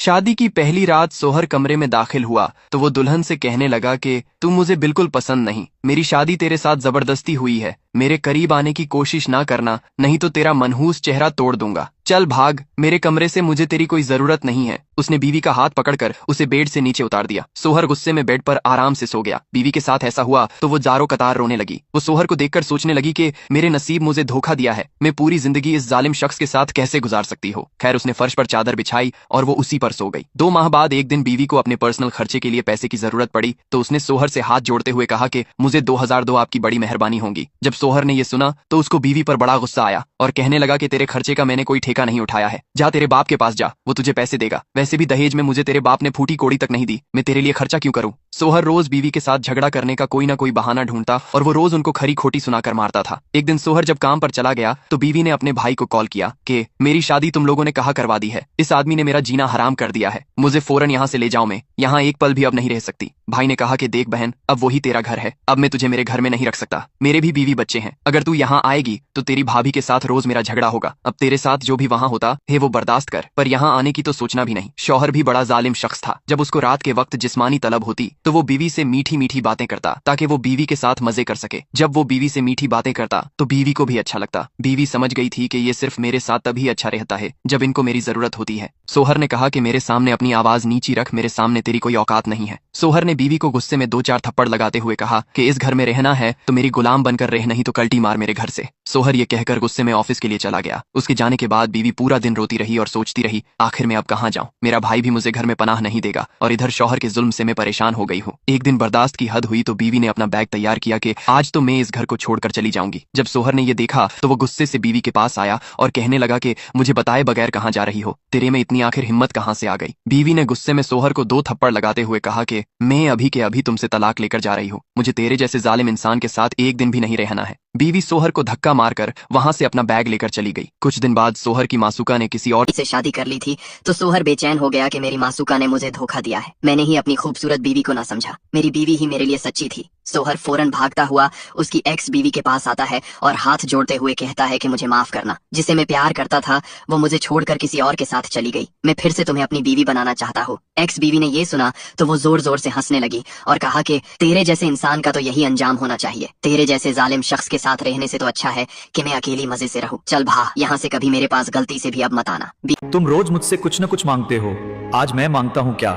शादी की पहली रात सोहर कमरे में दाखिल हुआ तो वो दुल्हन से कहने लगा कि तुम मुझे बिल्कुल पसंद नहीं, मेरी शादी तेरे साथ जबरदस्ती हुई है, मेरे करीब आने की कोशिश ना करना, नहीं तो तेरा मनहूस चेहरा तोड़ दूंगा। चल भाग मेरे कमरे से, मुझे तेरी कोई जरूरत नहीं है। उसने बीवी का हाथ पकड़कर उसे बेड से नीचे उतार दिया। सोहर गुस्से में बेड पर आराम से सो गया। बीवी के साथ ऐसा हुआ तो वो जारो कतार रोने लगी। वो सोहर को देखकर सोचने लगी कि मेरे नसीब मुझे धोखा दिया है, मैं पूरी जिंदगी इस जालिम शख्स के साथ कैसे गुजार सकती हो। खैर उसने फर्श पर चादर बिछाई और वो उसी पर सो गई। 2 माह बाद एक दिन बीवी को अपने पर्सनल खर्चे के लिए पैसे की जरूरत पड़ी तो उसने सोहर से हाथ जोड़ते हुए कहा कि मुझे 2000 दो, आपकी बड़ी मेहरबानी होगी। जब सोहर ने यह सुना तो उसको बीवी पर बड़ा गुस्सा आया और कहने लगा कि तेरे खर्चे का मैंने कोई ठेका नहीं उठाया है, जा तेरे बाप के पास जा, वो तुझे पैसे देगा। वैसे भी दहेज में मुझे तेरे बाप ने फूटी कोड़ी तक नहीं दी, मैं तेरे लिए खर्चा क्यों करूं। सोहर रोज बीवी के साथ झगड़ा करने का कोई ना कोई बहाना ढूंढता और वो रोज उनको खरी खोटी सुनाकर मारता था। एक दिन सोहर जब काम पर चला गया तो बीवी ने अपने भाई को कॉल किया कि मेरी शादी तुम लोगों ने कहा करवा दी है, इस आदमी ने मेरा जीना हराम कर दिया है, मुझे फौरन यहाँ से ले जाओ, मैं यहाँ एक पल भी अब नहीं रह सकती। भाई ने कहा कि देख बहन, अब वही तेरा घर है, अब मैं तुझे मेरे घर में नहीं रख सकता, मेरे भी बीवी बच्चे हैं, अगर तू यहाँ आएगी तो तेरी भाभी के साथ रोज मेरा झगड़ा होगा, अब तेरे साथ जो भी वहाँ होता है वो बर्दाश्त कर, पर यहाँ आने की तो सोचना भी नहीं। शौहर भी बड़ा जालिम शख्स था। जब उसको रात के वक्त जिस्मानी तलब होती तो वो बीवी से मीठी मीठी बातें करता ताकि वो बीवी के साथ मजे कर सके। जब वो बीवी से मीठी बातें करता तो बीवी को भी अच्छा लगता। बीवी समझ गई थी कि ये सिर्फ मेरे साथ तभी अच्छा रहता है जब इनको मेरी जरूरत होती है। सोहर ने कहा कि मेरे सामने अपनी आवाज नीची रख, मेरे सामने तेरी कोई औकात नहीं है। सोहर ने बीवी को गुस्से में 2-4 थप्पड़ लगाते हुए कहा कि इस घर में रहना है तो मेरी गुलाम बनकर रह, नहीं तो कल्टी मार मेरे घर से। सोहर ये कहकर गुस्से में ऑफिस के लिए चला गया। उसके जाने के बाद बीवी पूरा दिन रोती रही और सोचती रही आखिर मैं अब कहाँ जाऊं, मेरा भाई भी मुझे घर में पनाह नहीं देगा और इधर शौहर के जुल्म से मैं परेशान हो गई हूँ। एक दिन बर्दाश्त की हद हुई तो बीवी ने अपना बैग तैयार किया कि आज तो मैं इस घर को छोड़कर चली जाऊंगी। जब सोहर ने यह देखा तो वो गुस्से से बीवी के पास आया और कहने लगा कि मुझे बताए बगैर कहाँ जा रही हो, तेरे में इतनी आखिर हिम्मत कहाँ से आ गई। बीवी ने गुस्से में सोहर को 2 थप्पड़ लगाते हुए कहा कि मैं अभी के अभी तुमसे तलाक लेकर जा रही हूँ, मुझे तेरे जैसे जालिम इंसान के साथ एक दिन भी नहीं रहना है। बीवी सोहर को धक्का मारकर वहां से अपना बैग लेकर चली गई। कुछ दिन बाद सोहर की मासूका ने किसी और से शादी कर ली थी तो सोहर बेचैन हो गया कि मेरी मासूका ने मुझे धोखा दिया है, मैंने ही अपनी खूबसूरत बीवी को ना समझा, मेरी बीवी ही मेरे लिए सच्ची थी। सोहर फौरन भागता हुआ उसकी एक्स बीवी के पास आता है और हाथ जोड़ते हुए कहता है कि मुझे माफ करना, जिसे मैं प्यार करता था वो मुझे छोड़कर किसी और के साथ चली गई, मैं फिर से तुम्हें अपनी बीवी बनाना चाहता हूँ। एक्स बीवी ने ये सुना तो वो जोर जोर से हंसने लगी और कहा कि तेरे जैसे इंसान का तो यही अंजाम होना चाहिए, तेरे जैसे जालिम शख्स के साथ रहने से तो अच्छा है कि मैं अकेली मजे से रहूं, चल भा यहाँ से कभी मेरे पास गलती से भी अब मत आना। तुम रोज मुझसे कुछ न कुछ मांगते हो, आज मैं मांगता हूँ क्या?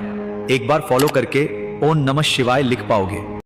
एक बार फॉलो करके ओम नमः शिवाय लिख पाओगे।